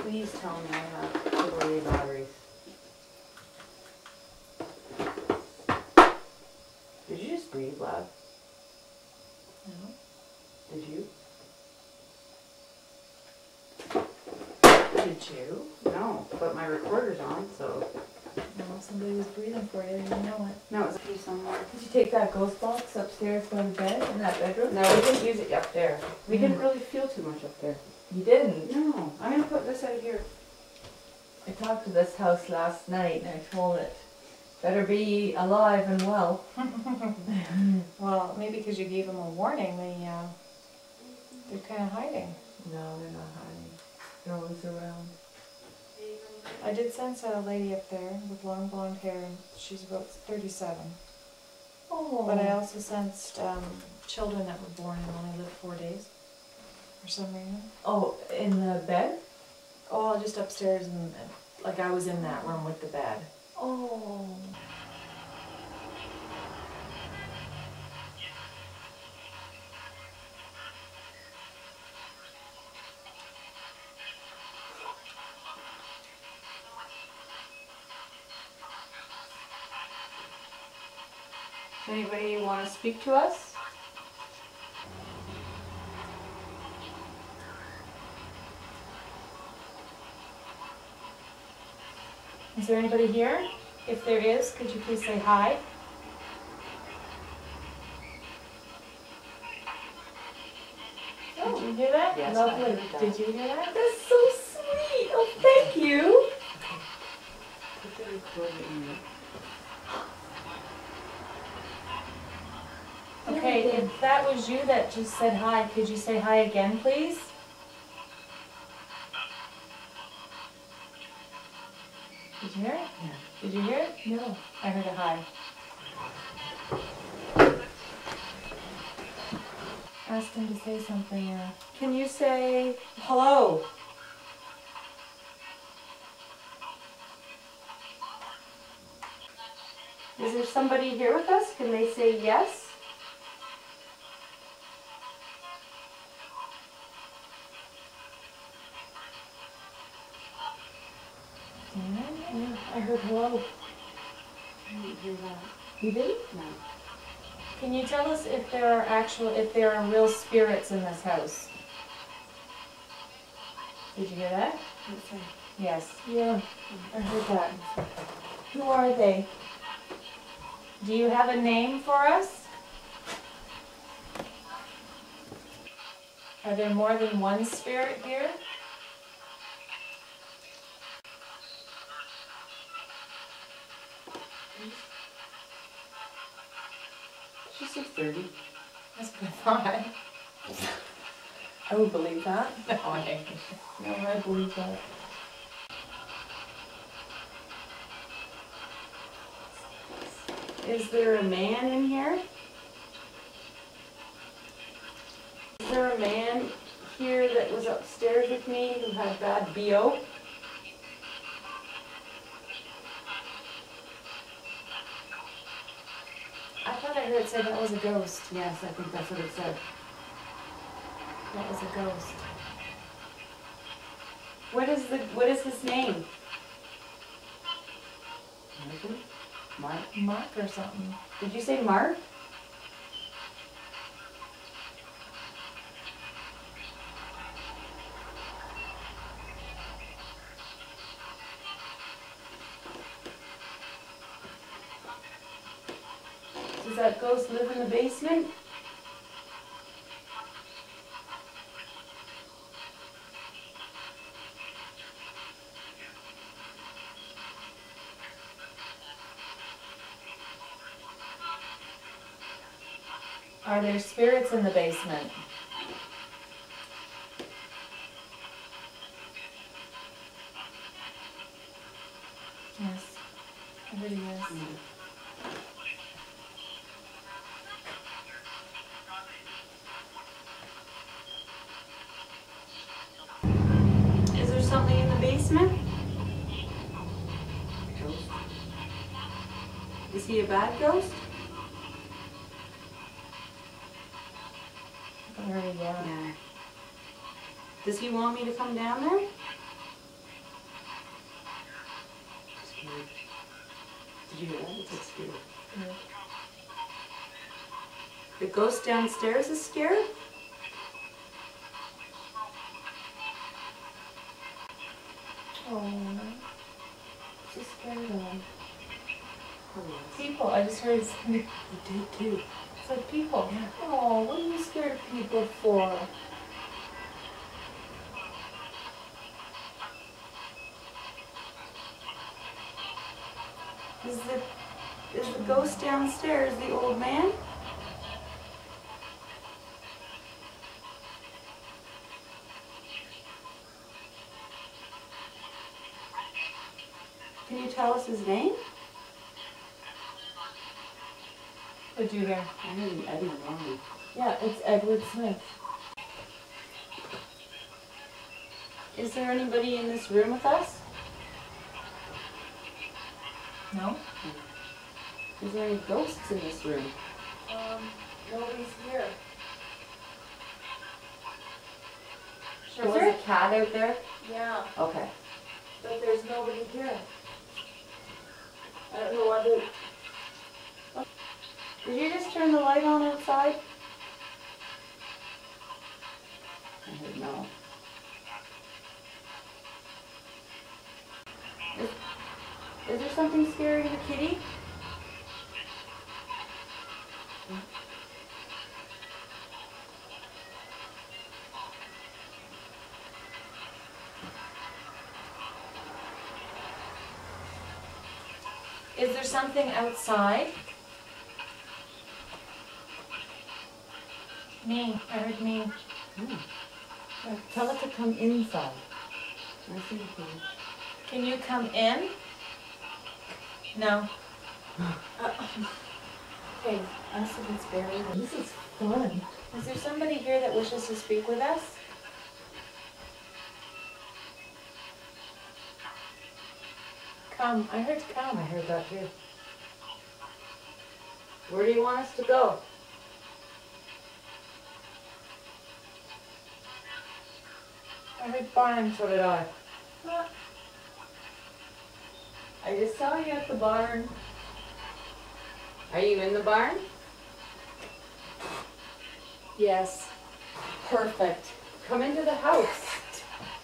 Please tell me I have AAA batteries. Did you just breathe loud? No. Did you? Did you? No, but my recorder's on, so. No, somebody was breathing for you, you know it. No, it's here somewhere. Did you take that ghost box upstairs by the bed in that bedroom? No, we didn't use it up there. We didn't really feel too much up there. You didn't? No, I'm gonna put this out here. I talked to this house last night and I told it, better be alive and well. Well, maybe because you gave them a warning, they're kind of hiding. No, they're not hiding. They're always around. I did sense a lady up there with long blonde hair, and she's about 37. Oh. But I also sensed children that were born and only lived 4 days, for some reason. Oh, in the bed? Oh, just upstairs, and like I was in that room with the bed. Oh. Does anybody want to speak to us? Is there anybody here? If there is, could you please say hi? Did you hear that? Yes, I Lovely. heard that. Did you hear that? That's so sweet. Oh, thank you. Put the recorder in there. Okay, if that was you that just said hi, could you say hi again, please? Did you hear it? Yeah. Did you hear it? No. I heard a hi. Ask him to say something. Can you say hello? Is there somebody here with us? Can they say yes? Yeah, I heard hello. I didn't hear that. You did? No. Can you tell us if there are real spirits in this house? Did you hear that? Okay. Yes. Yeah. I heard that. Who are they? Do you have a name for us? Are there more than one spirit here? She said 30. That's what I thought. I would believe that. Okay. No, I believe that. Is there a man in here? Is there a man here that was upstairs with me who had bad BO? I thought I heard it say that was a ghost. Yes, I think that's what it said. That was a ghost. What is his name? Mark? Mark or something. Did you say Mark? Does that ghost live in the basement? Are there spirits in the basement? Yes. I heard a yes. Is there something in the basement? Ghost. Is he a bad ghost? I heard a yeah. Yeah. Does he want me to come down there? Did you hear that? It's like scary. Yeah. The ghost downstairs is scared? Oh, She's scared of him. Oh, yes. people. I just heard somebody. You did too. It's like people. Oh, what are you scared of people for? Is the ghost downstairs the old man? Can you tell us his name? What'd you hear? I didn't know. Yeah, it's Edward Smith. Is there anybody in this room with us? No? Is there any ghosts in this room? Nobody's here. Is there a cat out there? Yeah, Okay. but there's nobody here. I don't know whether. Did you just turn the light on outside? I heard no. Is there something scaring the kitty? Is there something outside? Me. I heard me. Tell it to come inside. I see the kitty. Can you come in? No. Okay, ask if it's buried. This is fun. Is there somebody here that wishes to speak with us? Come. I heard come. I heard that too. Where do you want us to go? I heard barn. So did I. I just saw you at the barn. Are you in the barn? Yes. Perfect. Come into the house.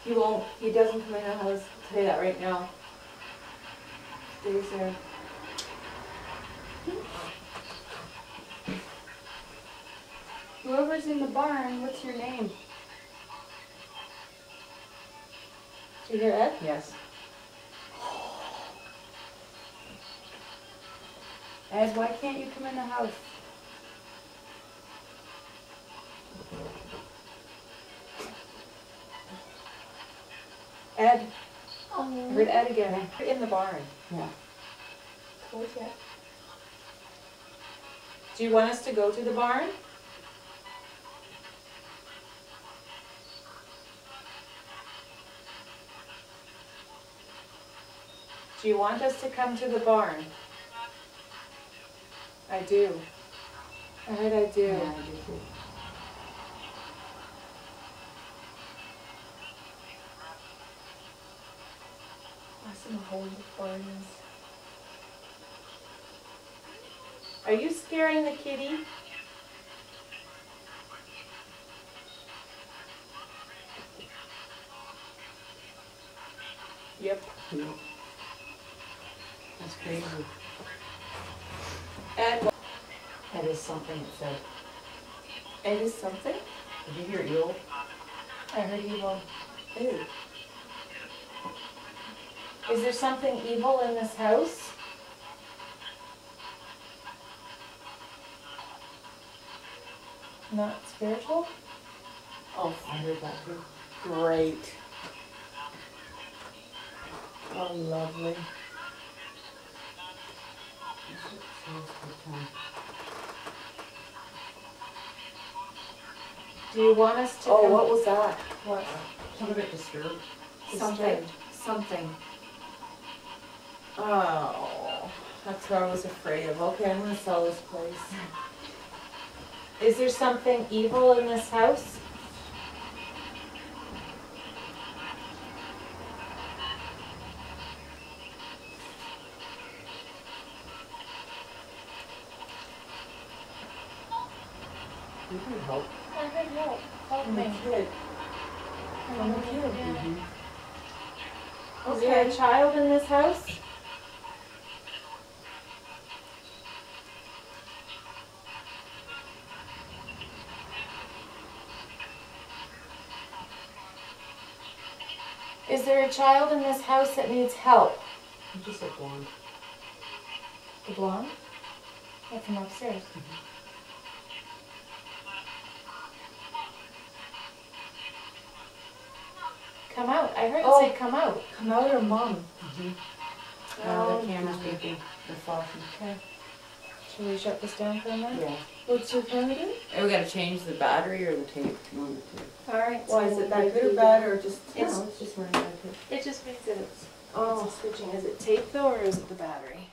He won't. He doesn't come in the house. I'll tell you that right now. Stays there. Whoever's in the barn, what's your name? Did you hear Ed? Yes. Ed, why can't you come in the house? Ed. Oh. I heard Ed again. In the barn. Yeah. Cold yet? Do you want us to go to the barn? Do you want us to come to the barn? I do. I heard I do. Yeah, I do too. Ask him how old the barn is. Are you scaring the kitty? Yep. Yeah. That's crazy. Ed, That is something it said. Ed is something? Did you hear evil? I heard evil. Ew. Is there something evil in this house? Not spiritual? Oh, I heard that too. Great. Oh, lovely. Do you want us to Oh, come? what was that? What? I'm a bit disturbed. Something. Something. Oh, that's what I was afraid of. Okay, I'm gonna sell this place. Is there something evil in this house? You can help. I heard help. Help me. Kid. From the kid. Mhm. Is there a child in this house? Is there a child in this house that needs help? You just said blonde. The blonde? Yeah, from upstairs. Come out. I heard it say come out. Come out or mom? Oh, the camera's beeping. The flashing. Okay. Should we shut this down for a minute? Yeah. What's your camera doing? And we gotta change the battery or the tape? One of the two. Alright. Why, is it that good or bad, or just? It's- No, it's just running out of tape. It just means that it's Oh. switching. Is it tape though, or is it the battery?